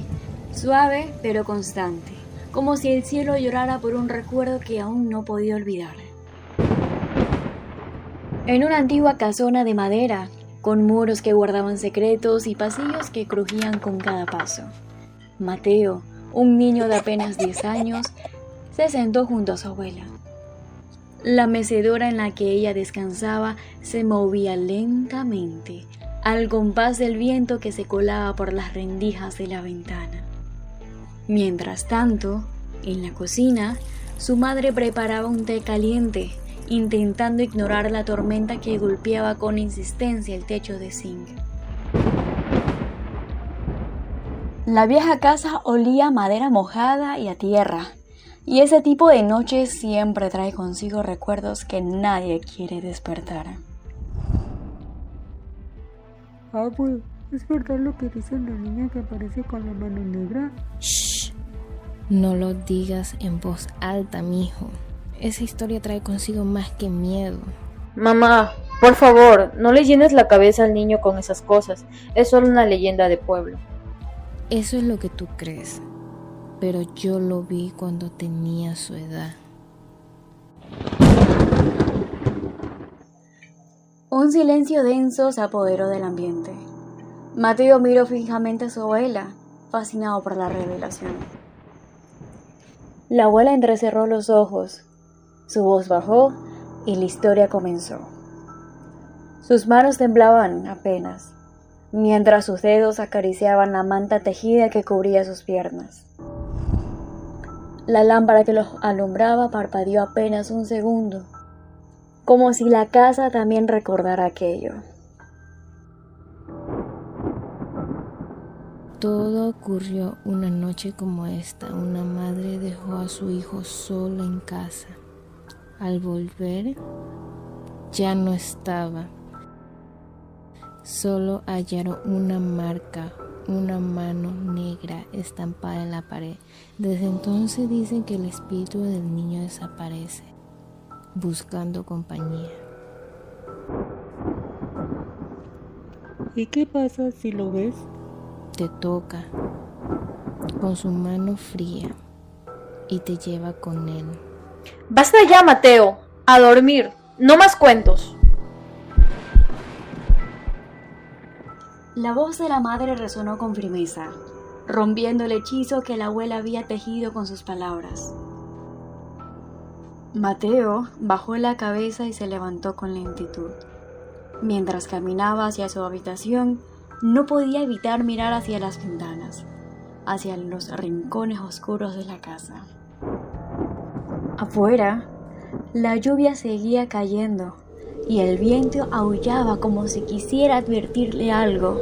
suave pero constante, como si el cielo llorara por un recuerdo que aún no podía olvidar. En una antigua casona de madera, con muros que guardaban secretos y pasillos que crujían con cada paso, Mateo, un niño de apenas 10 años, se sentó junto a su abuela. La mecedora en la que ella descansaba se movía lentamente, al compás del viento que se colaba por las rendijas de la ventana. Mientras tanto, en la cocina, su madre preparaba un té caliente, intentando ignorar la tormenta que golpeaba con insistencia el techo de zinc. La vieja casa olía a madera mojada y a tierra, y ese tipo de noches siempre trae consigo recuerdos que nadie quiere despertar. Abuelo, ¿es verdad lo que dice la niña que aparece con la mano negra? Shh, no lo digas en voz alta, mijo. Esa historia trae consigo más que miedo. Mamá, por favor, no le llenes la cabeza al niño con esas cosas. Es solo una leyenda de pueblo. Eso es lo que tú crees, pero yo lo vi cuando tenía su edad. Un silencio denso se apoderó del ambiente. Mateo miró fijamente a su abuela, fascinado por la revelación. La abuela entrecerró los ojos, su voz bajó y la historia comenzó. Sus manos temblaban apenas, mientras sus dedos acariciaban la manta tejida que cubría sus piernas. La lámpara que los alumbraba parpadeó apenas un segundo, como si la casa también recordara aquello. Todo ocurrió una noche como esta. Una madre dejó a su hijo solo en casa. Al volver, ya no estaba. Solo hallaron una marca, una mano negra estampada en la pared. Desde entonces dicen que el espíritu del niño desaparece, buscando compañía. ¿Y qué pasa si lo ves? Te toca con su mano fría y te lleva con él. ¡Basta ya, Mateo! ¡A dormir! ¡No más cuentos! La voz de la madre resonó con firmeza, rompiendo el hechizo que la abuela había tejido con sus palabras. Mateo bajó la cabeza y se levantó con lentitud. Mientras caminaba hacia su habitación, no podía evitar mirar hacia las ventanas, hacia los rincones oscuros de la casa. Afuera, la lluvia seguía cayendo y el viento aullaba como si quisiera advertirle algo.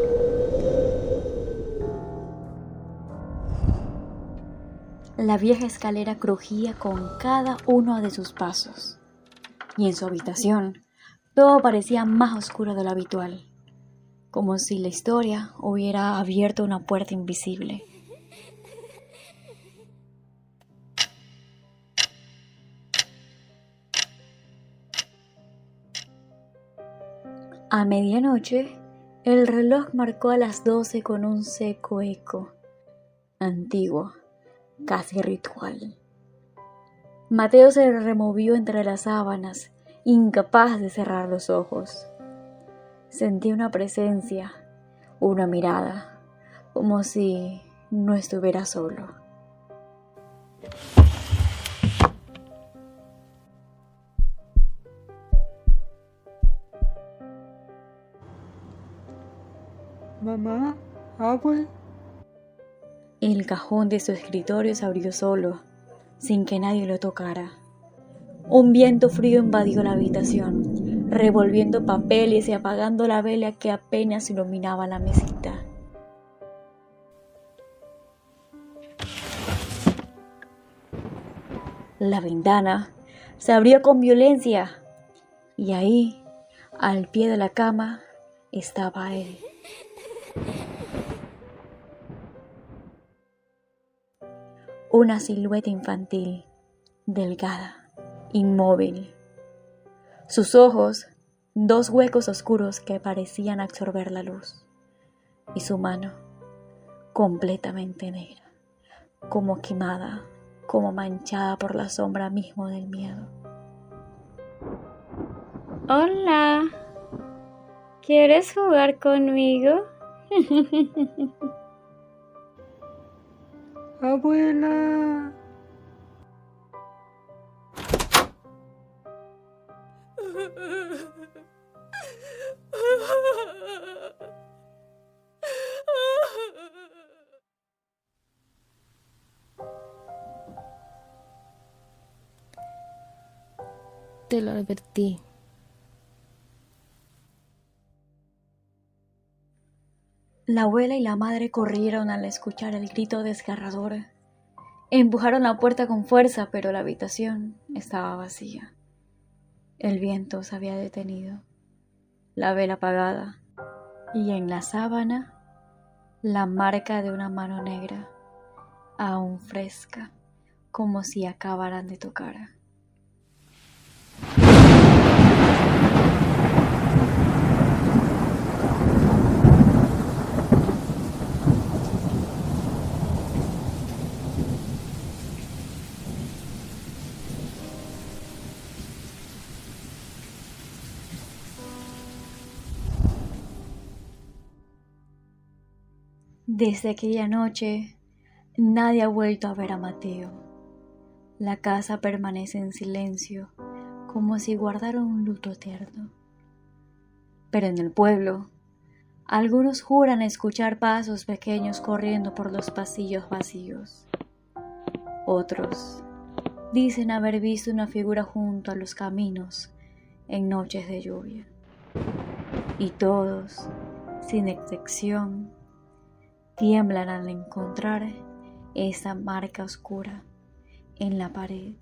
La vieja escalera crujía con cada uno de sus pasos, y en su habitación todo parecía más oscuro de lo habitual, como si la historia hubiera abierto una puerta invisible. A medianoche, el reloj marcó a las 12 con un seco eco, antiguo, casi ritual. Mateo se removió entre las sábanas, incapaz de cerrar los ojos. Sentí una presencia, una mirada, como si no estuviera solo. Mamá, abue. El cajón de su escritorio se abrió solo, sin que nadie lo tocara. Un viento frío invadió la habitación, revolviendo papeles y apagando la vela que apenas iluminaba la mesita. La ventana se abrió con violencia y ahí, al pie de la cama, estaba él. Una silueta infantil, delgada, inmóvil. Sus ojos, dos huecos oscuros que parecían absorber la luz. Y su mano, completamente negra, como quemada, como manchada por la sombra mismo del miedo. Hola, ¿quieres jugar conmigo? Abuela. Te lo advertí. La abuela y la madre corrieron al escuchar el grito desgarrador. Empujaron la puerta con fuerza, pero la habitación estaba vacía. El viento se había detenido, la vela apagada, y en la sábana la marca de una mano negra, aún fresca, como si acabaran de tocar. Desde aquella noche, nadie ha vuelto a ver a Mateo. La casa permanece en silencio, como si guardara un luto eterno. Pero en el pueblo, algunos juran escuchar pasos pequeños corriendo por los pasillos vacíos. Otros dicen haber visto una figura junto a los caminos en noches de lluvia. Y todos, sin excepción, tiemblan al encontrar esa marca oscura en la pared,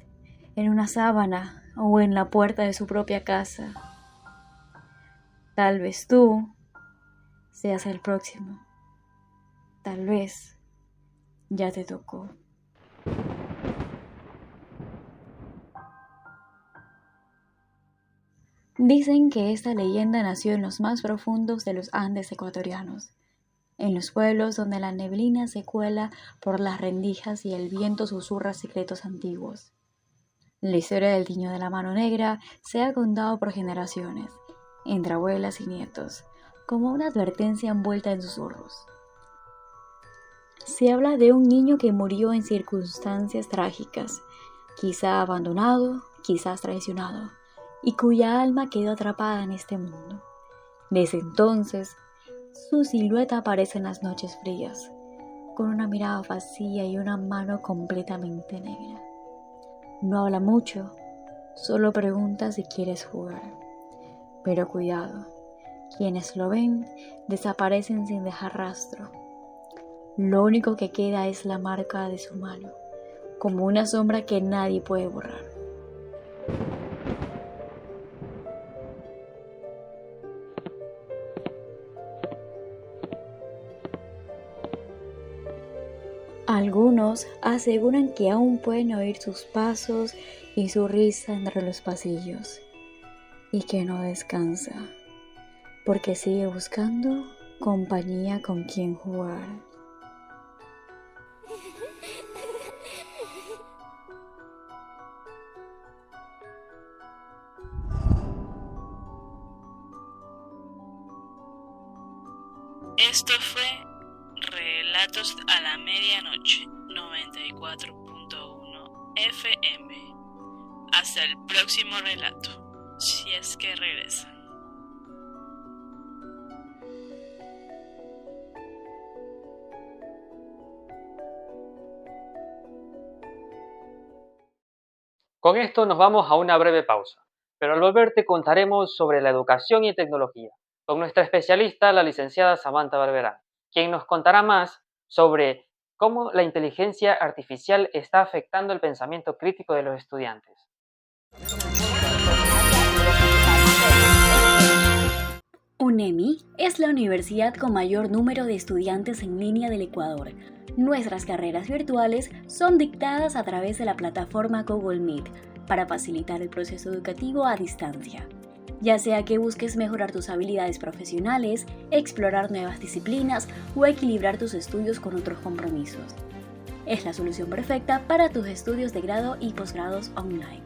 en una sábana o en la puerta de su propia casa. Tal vez tú seas el próximo. Tal vez ya te tocó. Dicen que esta leyenda nació en los más profundos de los Andes ecuatorianos, en los pueblos donde la neblina se cuela por las rendijas y el viento susurra secretos antiguos. La historia del niño de la mano negra se ha contado por generaciones, entre abuelas y nietos, como una advertencia envuelta en susurros. Se habla de un niño que murió en circunstancias trágicas, quizá abandonado, quizás traicionado, y cuya alma quedó atrapada en este mundo. Desde entonces, Su silueta aparece en las noches frías, con una mirada vacía y una mano completamente negra. No habla mucho, solo pregunta si quieres jugar. Pero cuidado, quienes lo ven desaparecen sin dejar rastro. Lo único que queda es la marca de su mano, como una sombra que nadie puede borrar. Algunos aseguran que aún pueden oír sus pasos y su risa entre los pasillos, y que no descansa, porque sigue buscando compañía con quien jugar. Esto fue Relatos a la Medianoche, 94.1 FM. Hasta el próximo relato, si es que regresa. Con esto nos vamos a una breve pausa, pero al volver te contaremos sobre la educación y tecnología, con nuestra especialista, la licenciada Samantha Barberán, quien nos contará más sobre cómo la inteligencia artificial está afectando el pensamiento crítico de los estudiantes. UNEMI es la universidad con mayor número de estudiantes en línea del Ecuador. Nuestras carreras virtuales son dictadas a través de la plataforma Google Meet para facilitar el proceso educativo a distancia. Ya sea que busques mejorar tus habilidades profesionales, explorar nuevas disciplinas o equilibrar tus estudios con otros compromisos. Es la solución perfecta para tus estudios de grado y posgrados online.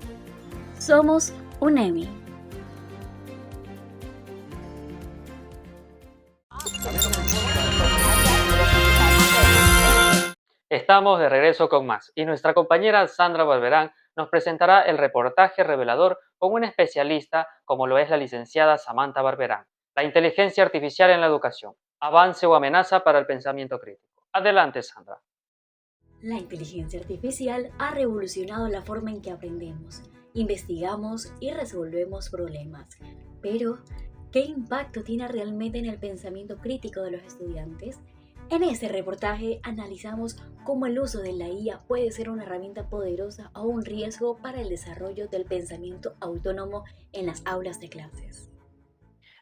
Somos UNEMI. Estamos de regreso con más y nuestra compañera Sandra Barberán nos presentará el reportaje revelador con una especialista como lo es la licenciada Samantha Barberán. La inteligencia artificial en la educación, avance o amenaza para el pensamiento crítico. Adelante, Sandra. La inteligencia artificial ha revolucionado la forma en que aprendemos, investigamos y resolvemos problemas. Pero, ¿qué impacto tiene realmente en el pensamiento crítico de los estudiantes? En este reportaje analizamos cómo el uso de la IA puede ser una herramienta poderosa o un riesgo para el desarrollo del pensamiento autónomo en las aulas de clases.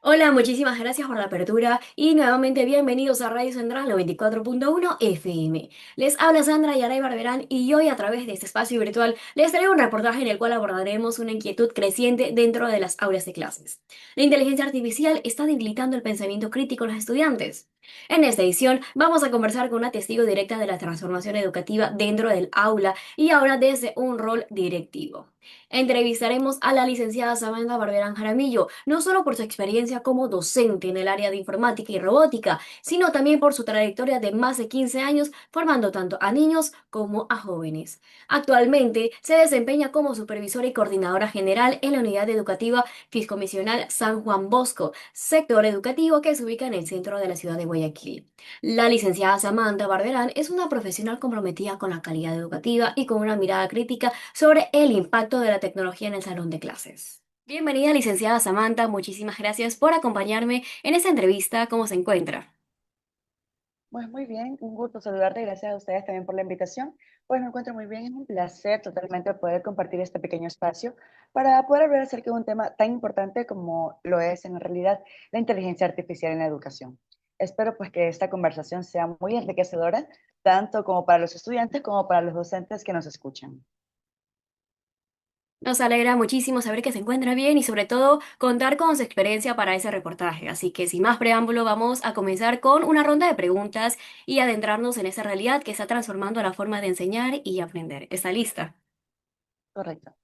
Hola, muchísimas gracias por la apertura y nuevamente bienvenidos a Radio Central 94.1 FM. Les habla Sandra Yaray Barberán y hoy a través de este espacio virtual les traigo un reportaje en el cual abordaremos una inquietud creciente dentro de las aulas de clases. La inteligencia artificial está debilitando el pensamiento crítico de los estudiantes. En esta edición vamos a conversar con una testigo directa de la transformación educativa dentro del aula y ahora desde un rol directivo. Entrevistaremos a la licenciada Samantha Barberán Jaramillo, no solo por su experiencia como docente en el área de informática y robótica, sino también por su trayectoria de más de 15 años formando tanto a niños como a jóvenes. Actualmente se desempeña como supervisora y coordinadora general en la unidad educativa Fiscomisional San Juan Bosco, sector educativo que se ubica en el centro de la ciudad de Guayaquil. La licenciada Samantha Barberán es una profesional comprometida con la calidad educativa y con una mirada crítica sobre el impacto de la tecnología en el salón de clases. Bienvenida, licenciada Samantha, muchísimas gracias por acompañarme en esta entrevista. ¿Cómo se encuentra? Pues muy bien, un gusto saludarte, gracias a ustedes también por la invitación. Pues me encuentro muy bien, es un placer totalmente poder compartir este pequeño espacio para poder hablar acerca de un tema tan importante como lo es en realidad la inteligencia artificial en la educación. Espero pues que esta conversación sea muy enriquecedora, tanto como para los estudiantes como para los docentes que nos escuchan. Nos alegra muchísimo saber que se encuentra bien y sobre todo contar con su experiencia para ese reportaje. Así que sin más preámbulo vamos a comenzar con una ronda de preguntas y adentrarnos en esa realidad que está transformando la forma de enseñar y aprender. ¿Está lista? Correcto.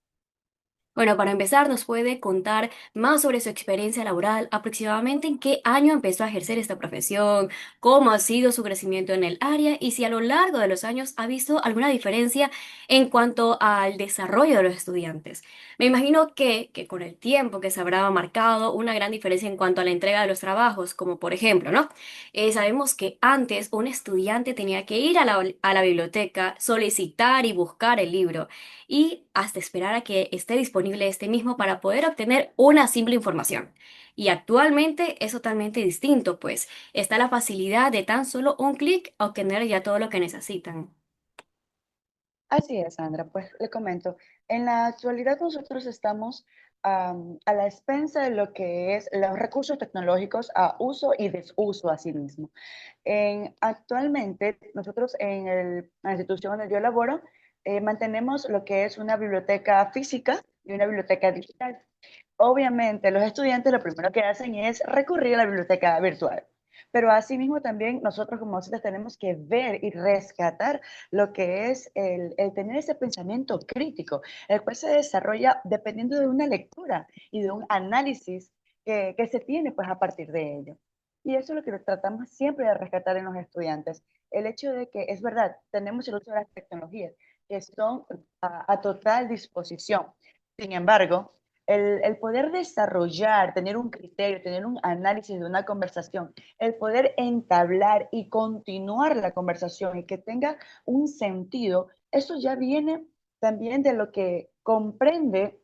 Bueno, para empezar, ¿nos puede contar más sobre su experiencia laboral? Aproximadamente en qué año empezó a ejercer esta profesión, cómo ha sido su crecimiento en el área y si a lo largo de los años ha visto alguna diferencia en cuanto al desarrollo de los estudiantes. Me imagino que con el tiempo que se habrá marcado una gran diferencia en cuanto a la entrega de los trabajos, como por ejemplo, ¿no? Sabemos que antes un estudiante tenía que ir a la biblioteca, solicitar y buscar el libro y hasta esperar a que esté disponible este mismo para poder obtener una simple información. Y actualmente es totalmente distinto, pues está la facilidad de tan solo un clic obtener ya todo lo que necesitan. Así es, Sandra. Pues le comento, en la actualidad nosotros estamos a la expensa de lo que es los recursos tecnológicos a uso y desuso asimismo. Actualmente nosotros en la institución donde yo laboro mantenemos lo que es una biblioteca física y una biblioteca digital. Obviamente los estudiantes lo primero que hacen es recurrir a la biblioteca virtual. Pero asimismo también nosotros como docentes tenemos que ver y rescatar lo que es el tener ese pensamiento crítico, el cual se desarrolla dependiendo de una lectura y de un análisis que se tiene pues a partir de ello. Y eso es lo que tratamos siempre de rescatar en los estudiantes. El hecho de que es verdad, tenemos el uso de las tecnologías que son a total disposición. Sin embargo, el poder desarrollar, tener un criterio, tener un análisis de una conversación, el poder entablar y continuar la conversación y que tenga un sentido, eso ya viene también de lo que comprende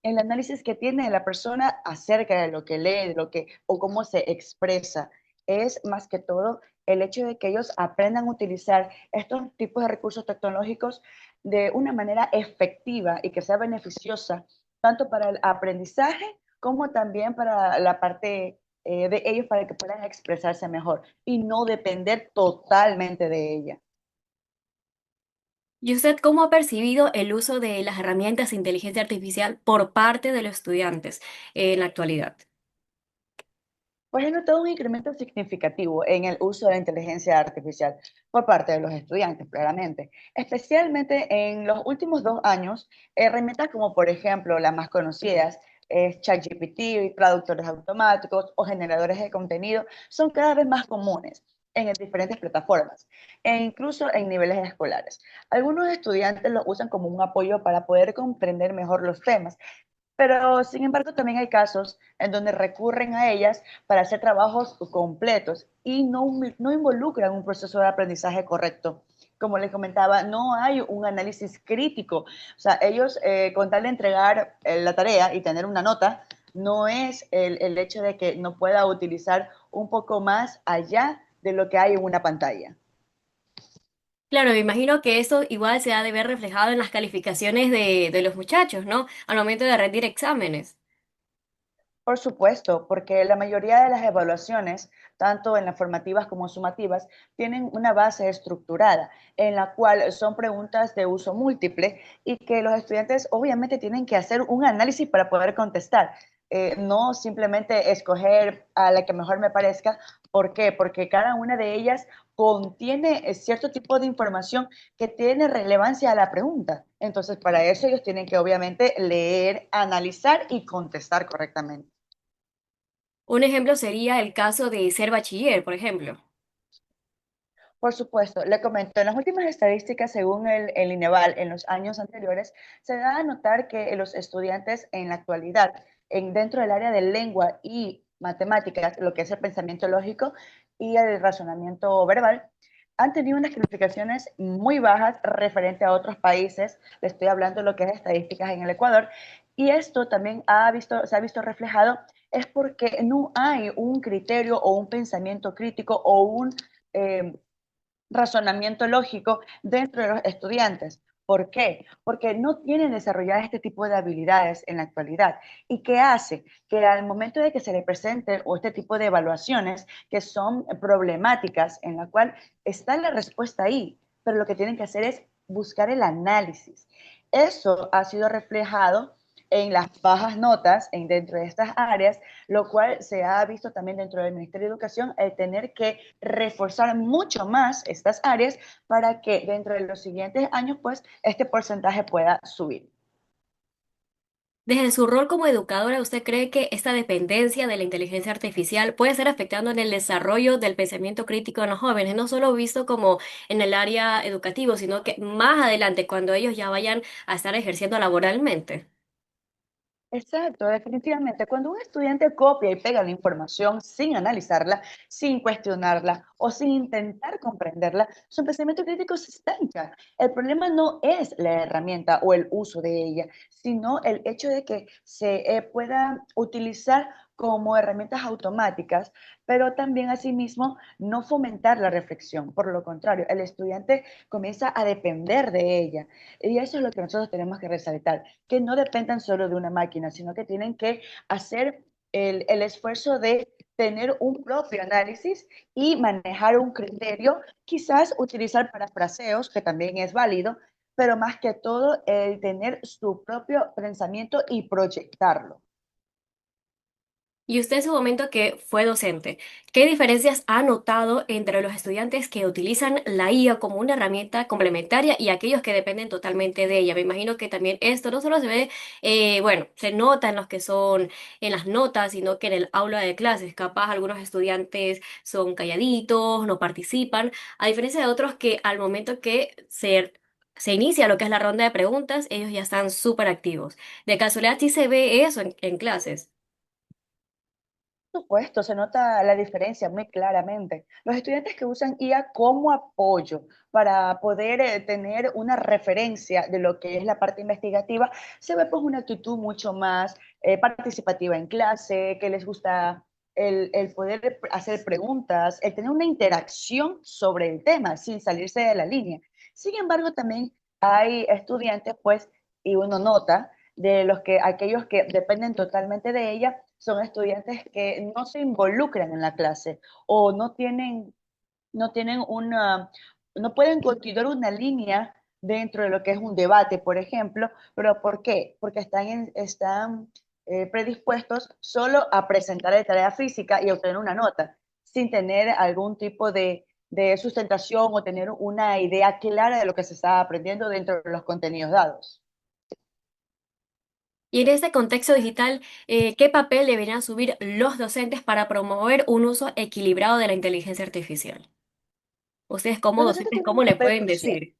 el análisis que tiene la persona acerca de lo que lee, de lo que, o cómo se expresa. Es más que todo el hecho de que ellos aprendan a utilizar estos tipos de recursos tecnológicos de una manera efectiva y que sea beneficiosa tanto para el aprendizaje como también para la parte de ellos para que puedan expresarse mejor y no depender totalmente de ella. ¿Y usted cómo ha percibido el uso de las herramientas de inteligencia artificial por parte de los estudiantes en la actualidad? Pues he notado un incremento significativo en el uso de la inteligencia artificial por parte de los estudiantes, claramente. Especialmente en los últimos 2 años, herramientas como por ejemplo las más conocidas, ChatGPT, traductores automáticos o generadores de contenido, son cada vez más comunes en diferentes plataformas e incluso en niveles escolares. Algunos estudiantes lo usan como un apoyo para poder comprender mejor los temas, pero, sin embargo, también hay casos en donde recurren a ellas para hacer trabajos completos y no involucran un proceso de aprendizaje correcto. Como les comentaba, no hay un análisis crítico. O sea, ellos, con tal de entregar la tarea y tener una nota, no es el hecho de que no pueda utilizar un poco más allá de lo que hay en una pantalla. Claro, me imagino que eso igual se ha de ver reflejado en las calificaciones de los muchachos, ¿no? Al momento de rendir exámenes. Por supuesto, porque la mayoría de las evaluaciones, tanto en las formativas como sumativas, tienen una base estructurada en la cual son preguntas de uso múltiple y que los estudiantes obviamente tienen que hacer un análisis para poder contestar. No simplemente escoger a la que mejor me parezca. ¿Por qué? Porque cada una de ellas contiene cierto tipo de información que tiene relevancia a la pregunta. Entonces, para eso ellos tienen que obviamente leer, analizar y contestar correctamente. Un ejemplo sería el caso de ser bachiller, por ejemplo. Por supuesto, le comento, en las últimas estadísticas, según el INEVAL, en los años anteriores, se da a notar que los estudiantes en la actualidad, dentro del área de lengua y matemáticas, lo que es el pensamiento lógico y el razonamiento verbal, han tenido unas calificaciones muy bajas referente a otros países. Le estoy hablando de lo que es estadísticas en el Ecuador. Y esto también se ha visto reflejado, es porque no hay un criterio o un pensamiento crítico o un eh, razonamiento lógico dentro de los estudiantes. ¿Por qué? Porque no tienen desarrolladas este tipo de habilidades en la actualidad. ¿Y qué hace? Que al momento de que se les presenten o este tipo de evaluaciones que son problemáticas, en la cual está la respuesta ahí, pero lo que tienen que hacer es buscar el análisis. Eso ha sido reflejado en las bajas notas dentro de estas áreas, lo cual se ha visto también dentro del Ministerio de Educación el tener que reforzar mucho más estas áreas para que dentro de los siguientes años pues este porcentaje pueda subir. Desde su rol como educadora, ¿usted cree que esta dependencia de la inteligencia artificial puede estar afectando en el desarrollo del pensamiento crítico en los jóvenes? No solo visto como en el área educativa, sino que más adelante, cuando ellos ya vayan a estar ejerciendo laboralmente. Exacto, definitivamente. Cuando un estudiante copia y pega la información sin analizarla, sin cuestionarla o sin intentar comprenderla, su pensamiento crítico se estanca. El problema no es la herramienta o el uso de ella, sino el hecho de que se pueda utilizar como herramientas automáticas, pero también asimismo no fomentar la reflexión. Por lo contrario, el estudiante comienza a depender de ella. Y eso es lo que nosotros tenemos que resaltar, que no dependan solo de una máquina, sino que tienen que hacer el esfuerzo de tener un propio análisis y manejar un criterio, quizás utilizar parafraseos, que también es válido, pero más que todo el tener su propio pensamiento y proyectarlo. Y usted en su momento que fue docente, ¿qué diferencias ha notado entre los estudiantes que utilizan la IA como una herramienta complementaria y aquellos que dependen totalmente de ella? Me imagino que también esto no solo se ve, bueno, se nota en los que son en las notas, sino que en el aula de clases. Capaz algunos estudiantes son calladitos, no participan, a diferencia de otros que al momento que se inicia lo que es la ronda de preguntas, ellos ya están súper activos. De casualidad sí se ve eso en clases. Por supuesto, se nota la diferencia muy claramente. Los estudiantes que usan IA como apoyo para poder tener una referencia de lo que es la parte investigativa, se ve pues una actitud mucho más participativa en clase, que les gusta el poder hacer preguntas, el tener una interacción sobre el tema sin salirse de la línea. Sin embargo, también hay estudiantes, pues, y uno nota de los que aquellos que dependen totalmente de ella son estudiantes que no se involucran en la clase o no tienen no pueden continuar una línea dentro de lo que es un debate, por ejemplo, pero ¿por qué? Porque están predispuestos solo a presentar la tarea física y a obtener una nota, sin tener algún tipo de sustentación o tener una idea clara de lo que se está aprendiendo dentro de los contenidos dados. Y en este contexto digital, ¿qué papel deberían asumir los docentes para promover un uso equilibrado de la inteligencia artificial? Ustedes como Los docentes docentes, tienen ¿cómo un le papel pueden crucial. decir?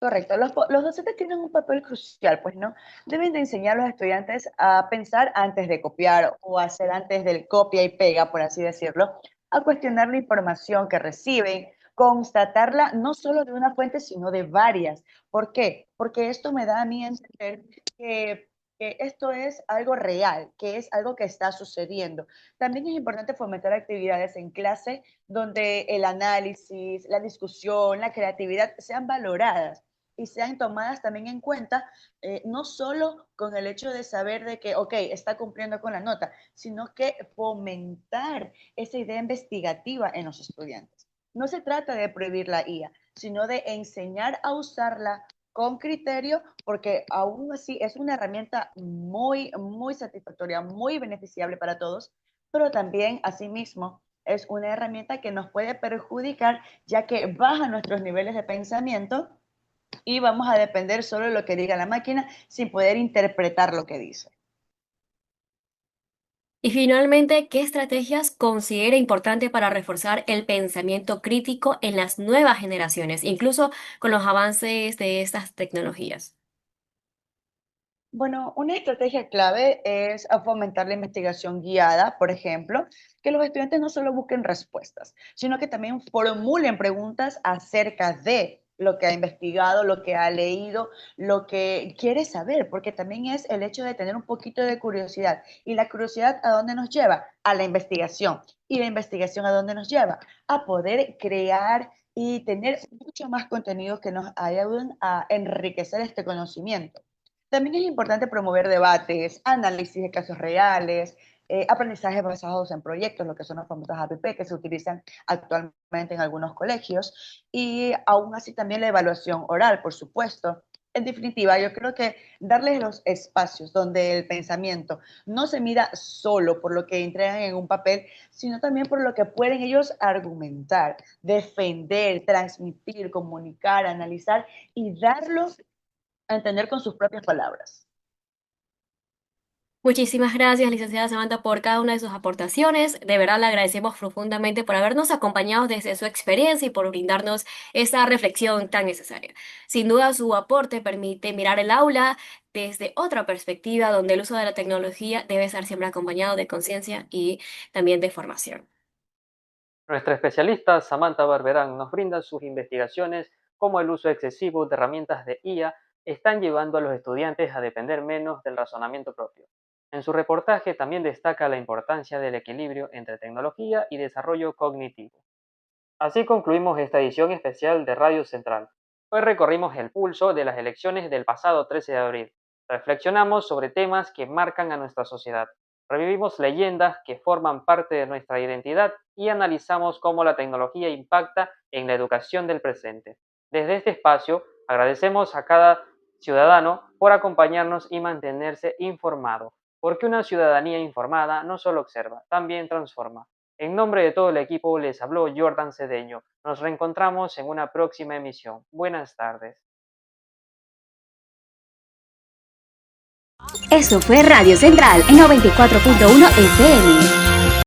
Correcto, los docentes tienen un papel crucial, pues, ¿no? Deben de enseñar a los estudiantes a pensar antes de copiar o hacer antes del copia y pega, por así decirlo, a cuestionar la información que reciben, constatarla no solo de una fuente, sino de varias. ¿Por qué? Porque esto me da a mí a entender que, que esto es algo real, que es algo que está sucediendo. También es importante fomentar actividades en clase donde el análisis, la discusión, la creatividad sean valoradas y sean tomadas también en cuenta, no solo con el hecho de saber de que, ok, está cumpliendo con la nota, sino que fomentar esa idea investigativa en los estudiantes. No se trata de prohibir la IA, sino de enseñar a usarla con criterio, porque aún así es una herramienta muy, muy satisfactoria, muy beneficiable para todos, pero también asimismo es una herramienta que nos puede perjudicar ya que baja nuestros niveles de pensamiento y vamos a depender solo de lo que diga la máquina sin poder interpretar lo que dice. Y finalmente, ¿qué estrategias considera importante para reforzar el pensamiento crítico en las nuevas generaciones, incluso con los avances de estas tecnologías? Bueno, una estrategia clave es a fomentar la investigación guiada, por ejemplo, que los estudiantes no solo busquen respuestas, sino que también formulen preguntas acerca de lo que ha investigado, lo que ha leído, lo que quiere saber, porque también es el hecho de tener un poquito de curiosidad. ¿Y la curiosidad a dónde nos lleva? A la investigación. ¿Y la investigación a dónde nos lleva? A poder crear y tener mucho más contenidos que nos ayuden a enriquecer este conocimiento. También es importante promover debates, análisis de casos reales, aprendizajes basados en proyectos, lo que son los famosos APP que se utilizan actualmente en algunos colegios, y aún así también la evaluación oral, por supuesto. En definitiva, yo creo que darles los espacios donde el pensamiento no se mida solo por lo que entregan en un papel, sino también por lo que pueden ellos argumentar, defender, transmitir, comunicar, analizar y darlo a entender con sus propias palabras. Muchísimas gracias, licenciada Samantha, por cada una de sus aportaciones. De verdad le agradecemos profundamente por habernos acompañado desde su experiencia y por brindarnos esta reflexión tan necesaria. Sin duda, su aporte permite mirar el aula desde otra perspectiva, donde el uso de la tecnología debe estar siempre acompañado de conciencia y también de formación. Nuestra especialista Samantha Barberán nos brinda sus investigaciones cómo el uso excesivo de herramientas de IA están llevando a los estudiantes a depender menos del razonamiento propio. En su reportaje también destaca la importancia del equilibrio entre tecnología y desarrollo cognitivo. Así concluimos esta edición especial de Radio Central. Hoy recorrimos el pulso de las elecciones del pasado 13 de abril. Reflexionamos sobre temas que marcan a nuestra sociedad. Revivimos leyendas que forman parte de nuestra identidad y analizamos cómo la tecnología impacta en la educación del presente. Desde este espacio, agradecemos a cada ciudadano por acompañarnos y mantenerse informado, porque una ciudadanía informada no solo observa, también transforma. En nombre de todo el equipo les habló Jordan Cedeño. Nos reencontramos en una próxima emisión. Buenas tardes. Eso fue Radio Central en 94.1 FM.